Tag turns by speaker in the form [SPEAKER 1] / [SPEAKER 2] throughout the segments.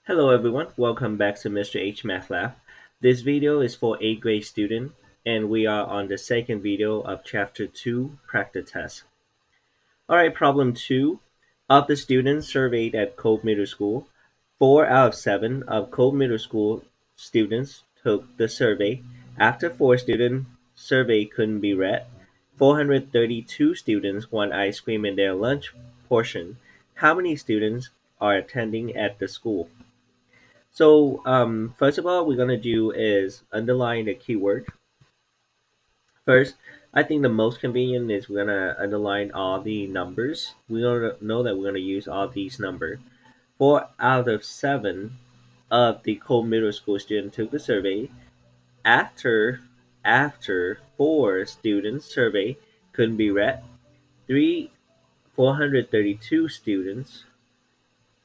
[SPEAKER 1] Hello everyone, welcome back to Mr. H Math Lab. This video is for 8th grade student and we are on the second video of chapter 2 practice test. Alright, problem 2. Of the students surveyed at Cove Middle School, 4 out of 7 of Cove Middle School students took the survey. After 4 student survey couldn't be read, 432 students want ice cream in their lunch portion. How many students are attending at the school? So first of all, we're gonna do is underline the keyword. First, I think the most convenient is we're gonna underline all the numbers. We don't know that we're gonna use all these numbers. 4 out of 7 of the Cole Middle School students took the survey. After 4 students survey couldn't be read, 432 students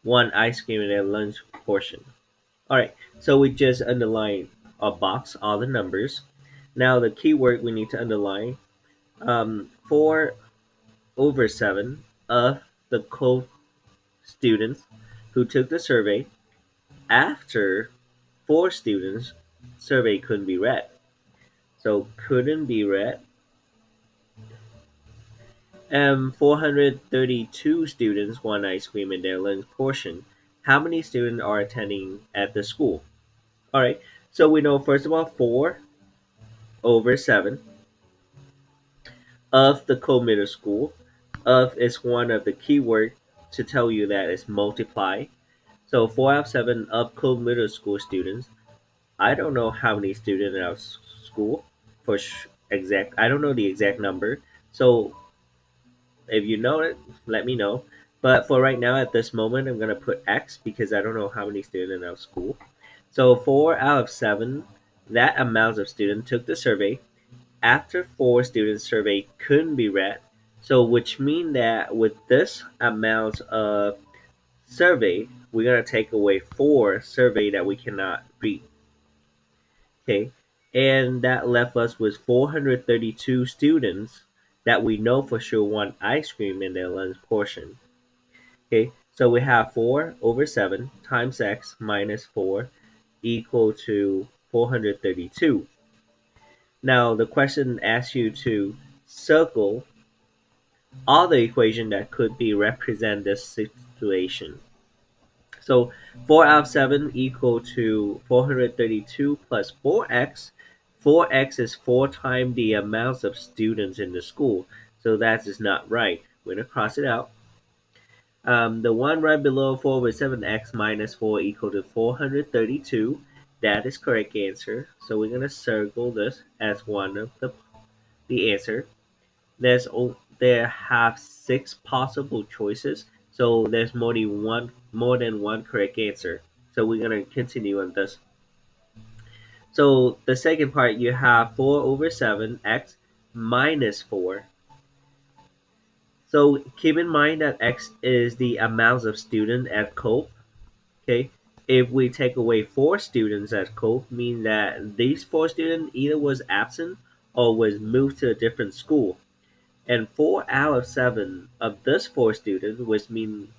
[SPEAKER 1] want ice cream in their lunch portion. Alright, so we just underline a box, all the numbers. Now the keyword we need to underline 4/7 of the students who took the survey. After 4 students survey couldn't be read. So couldn't be read. 432 students want ice cream in their lunch portion. How many students are attending at the school? Alright, so we know first of all 4/7 of the Middle School. Of is one of the keywords to tell you that it's multiply. So 4 out of 7 of Middle School students. I don't know how many students in our school for exact. I don't know the exact number. So if you know it, let me know. But for right now, at this moment, I'm gonna put X because I don't know how many students in our school. So 4 out of 7, that amount of students took the survey. After 4 students survey couldn't be read, so which means that with this amount of survey, we're gonna take away 4 survey that we cannot read. Okay, and that left us with 432 students that we know for sure want ice cream in their lunch portion. Okay, so we have 4/7 times x minus 4 equal to 432. Now the question asks you to circle all the equation that could be represent this situation. So 4 out of 7 equal to 432 plus 4x. 4x is 4 times the amount of students in the school. So that is not right. We're going to cross it out. The one right below 4/7x minus 4 equal to 432. That is correct answer. So we're going to circle this as one of the answer. There have 6 possible choices, so there's more than one correct answer. So we're gonna continue on this. So the second part, you have 4/7 x minus 4. So keep in mind that x is the amount of students at Cope. Okay, if we take away 4 students at Cope, mean that these 4 students either was absent or was moved to a different school. And 4 out of 7 of this 4 students, which mean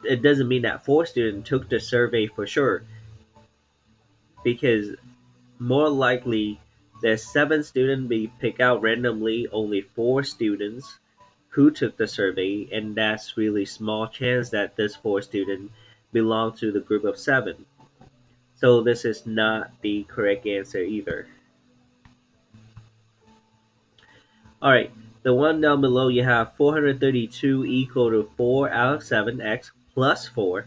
[SPEAKER 1] it doesn't mean that 4 students took the survey for sure, because more likely there's 7 students be picked out randomly, only 4 students who took the survey, and that's really small chance that this 4 student belong to the group of 7. So this is not the correct answer either. Alright, the one down below, you have 432 equal to 4 out of 7x plus 4.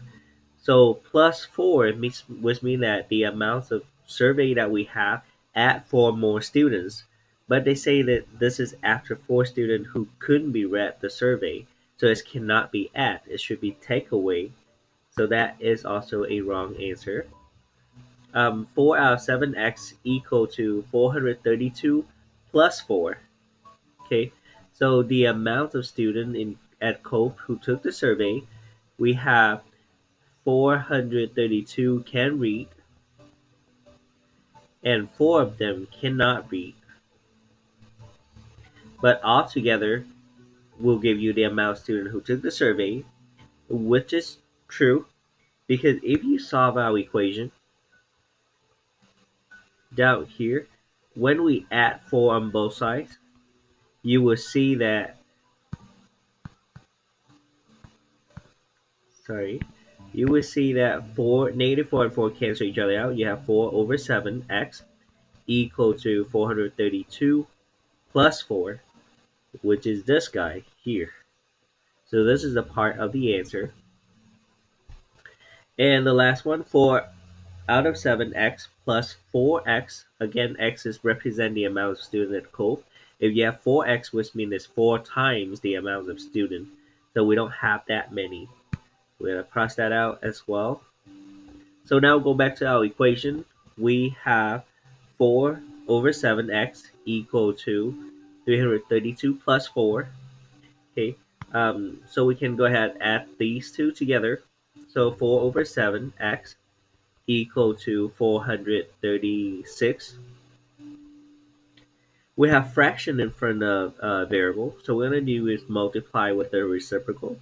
[SPEAKER 1] So plus 4 which means that the amount of survey that we have add 4 more students. But they say that this is after 4 students who couldn't be read the survey. So it cannot be add, it should be take away. So that is also a wrong answer. 4 out of 7x equal to 432 plus 4. Okay, so the amount of students at Cope who took the survey, we have 432 can read, and 4 of them cannot read. But altogether, will give you the amount of students who took the survey, which is true Because if you solve our equation down here, when we add 4 on both sides, you will see that, you will see that negative 4 and 4 cancel each other out. You have 4 over 7x equal to 432 plus 4, which is this guy here. So this is a part of the answer. And the last one, 4 out of 7x plus 4x. Again, x is represent the amount of student at Cove. If you have 4x, which means it's 4 times the amount of student. So we don't have that many. We're going to cross that out as well. So now go back to our equation. We have 4 over 7x equal to 332 plus 4. Okay, so we can go ahead and add these two together. So 4 over 7x equal to 436. We have fraction in front of variable, so what we're going to do is multiply with the reciprocal.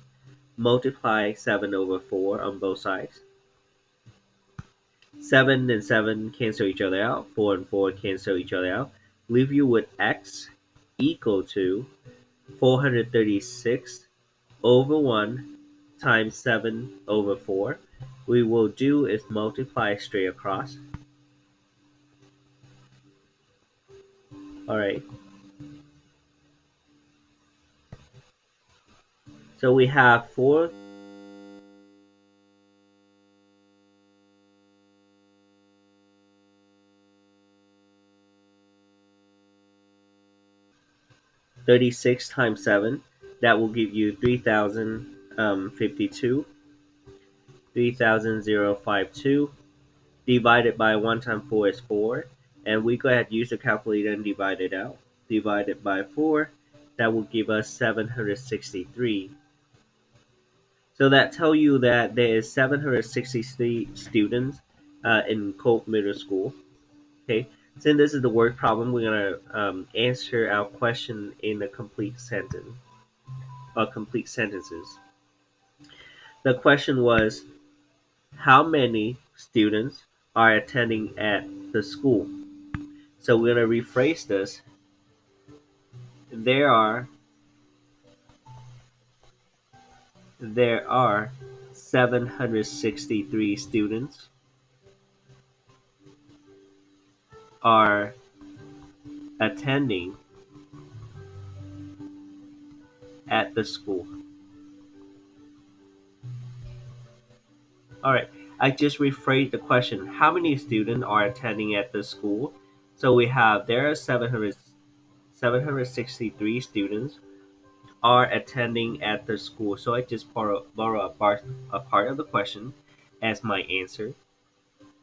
[SPEAKER 1] Multiply 7 over 4 on both sides. 7 and 7 cancel each other out. 4 and 4 cancel each other out. Leave you with x equal to 436 over 1 times 7 over 4. We will do is multiply straight across. Alright. So we have 4 36 times 7. That will give you 3052. 3052 divided by 1 times 4 is 4. And we go ahead and use the calculator and divide it out. Divided by 4, that will give us 763. So that tells you that there is 763 students in Cope Middle School. Okay, since this is the word problem, we're gonna answer our question in a complete sentence or complete sentences. The question was, how many students are attending at the school? So we're gonna rephrase this. There are 763 students are attending at the school. All right, I just rephrased the question. How many students are attending at the school? So we have there are 763 students are attending at the school. So I just borrow a part of the question as my answer.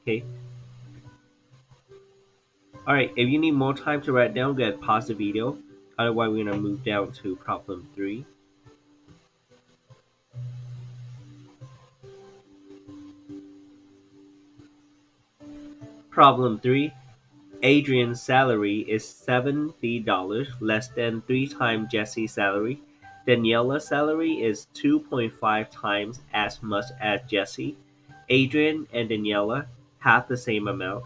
[SPEAKER 1] Okay. All right, if you need more time to write down, go ahead and pause the video. Otherwise, we're going to move down to problem 3. Problem 3. Adrian's salary is $70 less than 3 times Jesse's salary. Daniela's salary is 2.5 times as much as Jesse. Adrian and Daniela have the same amount.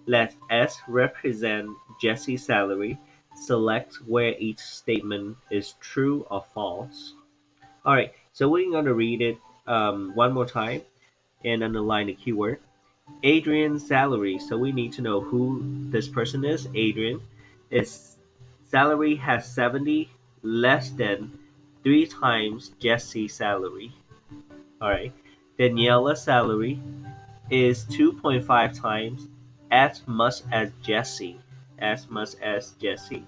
[SPEAKER 1] Let S represent Jesse's salary. Select where each statement is true or false. Alright, so we're going to read it one more time and underline the keyword. Adrian's salary. So we need to know who this person is. Adrian. His salary has 70 less than 3 times Jesse's salary. Alright. Daniela's salary is 2.5 times as much as Jesse. As much as Jesse.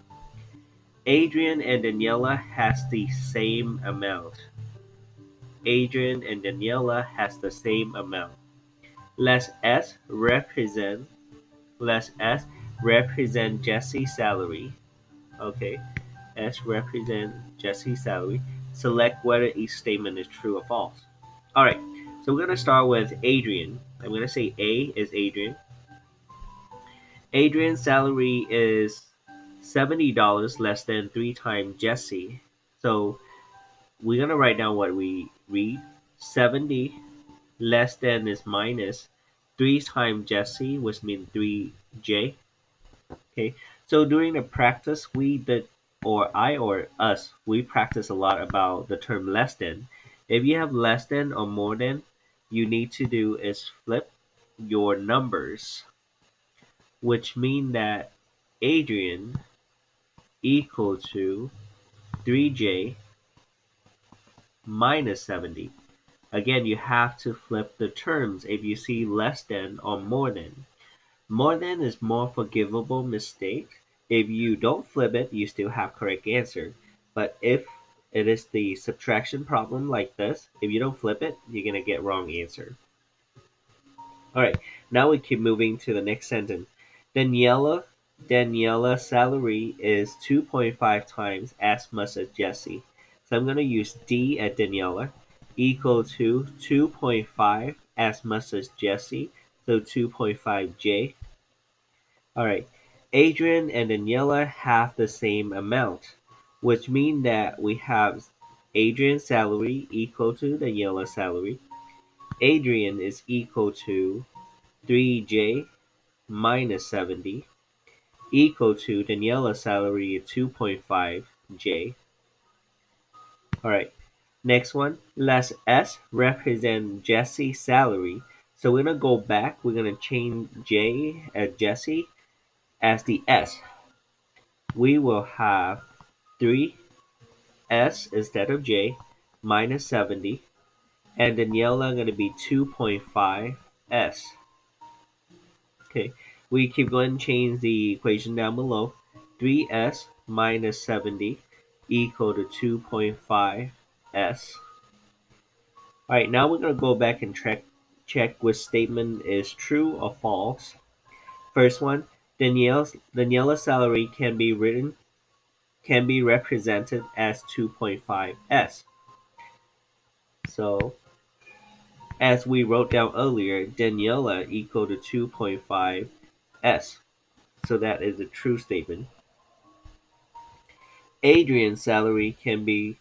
[SPEAKER 1] Adrian and Daniela has the same amount. Adrian and Daniela has the same amount. Let S represent Jesse's salary. Okay, S represent Jesse's salary. Select whether each statement is true or false. Alright, so we're going to start with Adrian. I'm going to say A is Adrian. Adrian's salary is $70 less than 3 times Jesse. So we're going to write down what we read. 70 Less than is minus 3 times Jesse, which means 3J. Okay, so during the practice, we did, or I or us, we practice a lot about the term less than. If you have less than or more than, you need to do is flip your numbers, which mean that Adrian equal to 3J minus 70. Again, you have to flip the terms if you see less than or more than. More than is more forgivable mistake. If you don't flip it, you still have correct answer. But if it is the subtraction problem like this, if you don't flip it, you're gonna get wrong answer. Alright, now we keep moving to the next sentence. Daniela's salary is 2.5 times as much as Jesse. So I'm gonna use D at Daniela equal to 2.5 as much as Jesse. So 2.5J. Alright, Adrian and Daniela have the same amount, which means that we have Adrian's salary equal to Daniela's salary. Adrian is equal to 3J minus 70 equal to Daniela's salary of 2.5J. Alright, next one. Let's S represent Jesse's salary. So we're going to go back. We're going to change J at Jesse as the S. We will have 3S instead of J minus 70. And Daniela going to be 2.5S. Okay, we keep going and change the equation down below. 3S minus 70 equal to 2.5S. Alright, now we're going to go back and check which statement is true or false. First one, Daniela's salary can be represented as 2.5S. So, as we wrote down earlier, Daniela equal to 2.5S. So that is a true statement. Adrian's salary can be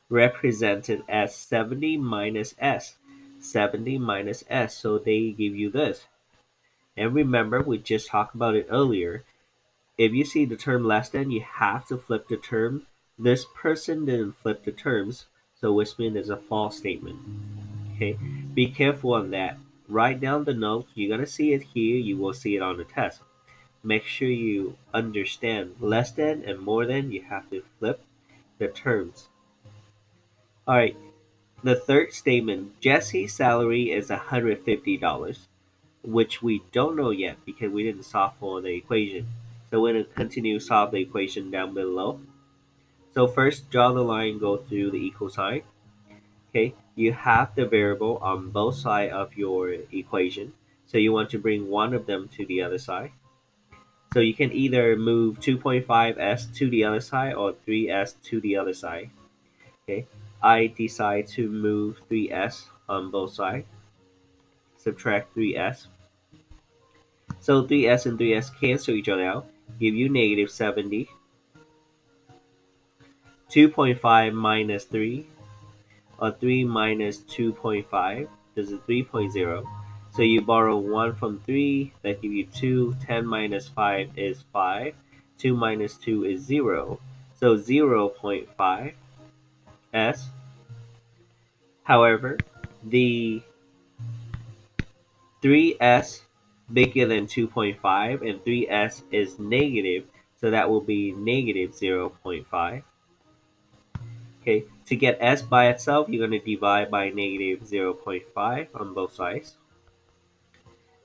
[SPEAKER 1] represented as 70 minus S. 70 minus S, so they give you this. And remember, we just talked about it earlier. If you see the term less than, you have to flip the term. This person didn't flip the terms, so which means it's a false statement. Okay, be careful on that. Write down the note. You're gonna see it here. You will see it on the test. Make sure you understand less than and more than. You have to flip the terms. All right. The third statement: Jesse's salary is $150, which we don't know yet because we didn't solve for the equation. So we're gonna continue to solve the equation down below. So first, draw the line, go through the equal sign. Okay, you have the variable on both sides of your equation. So you want to bring one of them to the other side. So you can either move 2.5s to the other side or 3s to the other side. Okay, I decide to move 3s on both sides. Subtract 3s. So 3s and 3s cancel each other out, give you negative 70. 2.5 minus 3, or 3 minus 2.5, this is 3.0. So you borrow 1 from 3, that gives you 2. 10 minus 5 is 5. 2 minus 2 is 0. So 0.5 S. However, the 3S bigger than 2.5 and 3S is negative, so that will be negative 0.5. Okay, to get S by itself, you're going to divide by negative 0.5 on both sides.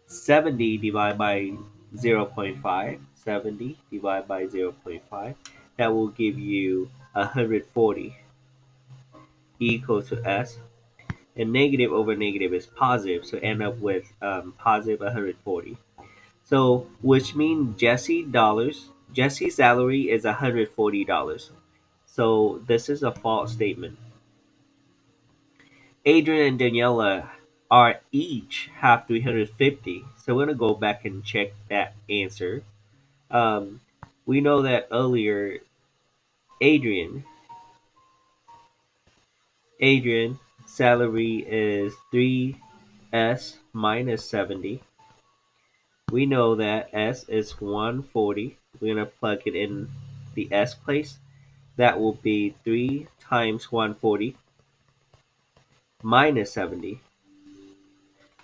[SPEAKER 1] 70 divided by 0.5, 70 divided by 0.5, that will give you 140 equal to S. And negative over negative is positive, so end up with positive 140. So, which means Jesse's salary is $140. So this is a false statement. Adrian and Daniela are each have 350. So we're gonna go back and check that answer. Um, we know that earlier Adrian salary is 3s minus 70. We know that s is 140. We're going to plug it in the s place. That will be 3 times 140 minus 70.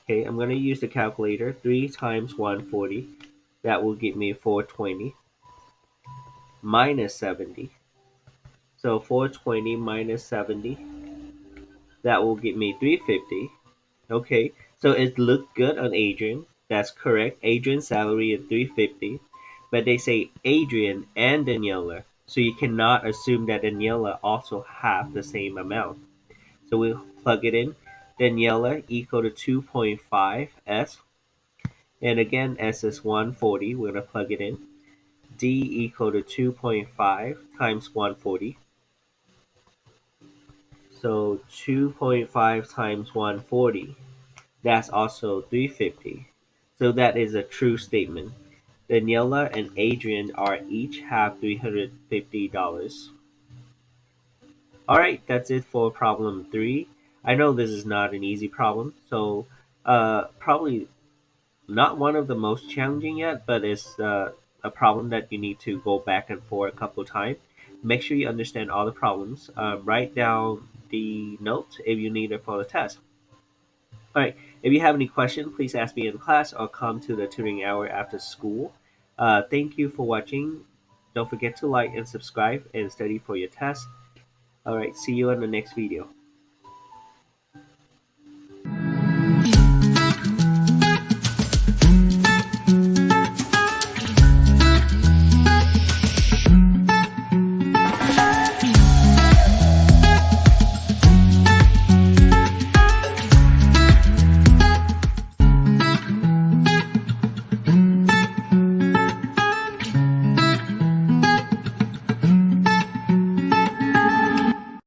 [SPEAKER 1] Okay, I'm going to use the calculator. 3 times 140. That will give me 420 minus 70. So 420 minus 70. That will give me 350. Okay, so it looked good on Adrian. That's correct. Adrian's salary is 350. But they say Adrian and Daniela. So you cannot assume that Daniela also have the same amount. So we'll plug it in. Daniela equal to 2.5 S. And again, S is 140. We're going to plug it in. D equal to 2.5 times 140. So 2.5 times 140. That's also 350. So that is a true statement. Daniela and Adrian are each have $350. Alright, that's it for problem 3. I know this is not an easy problem, so probably not one of the most challenging yet, but it's a problem that you need to go back and forth a couple of times. Make sure you understand all the problems. Write down the notes if you need it for the test. All right. If you have any questions, please ask me in class or come to the tutoring hour after school. Thank you for watching. Don't forget to like and subscribe and study for your test. All right. See you in the next video.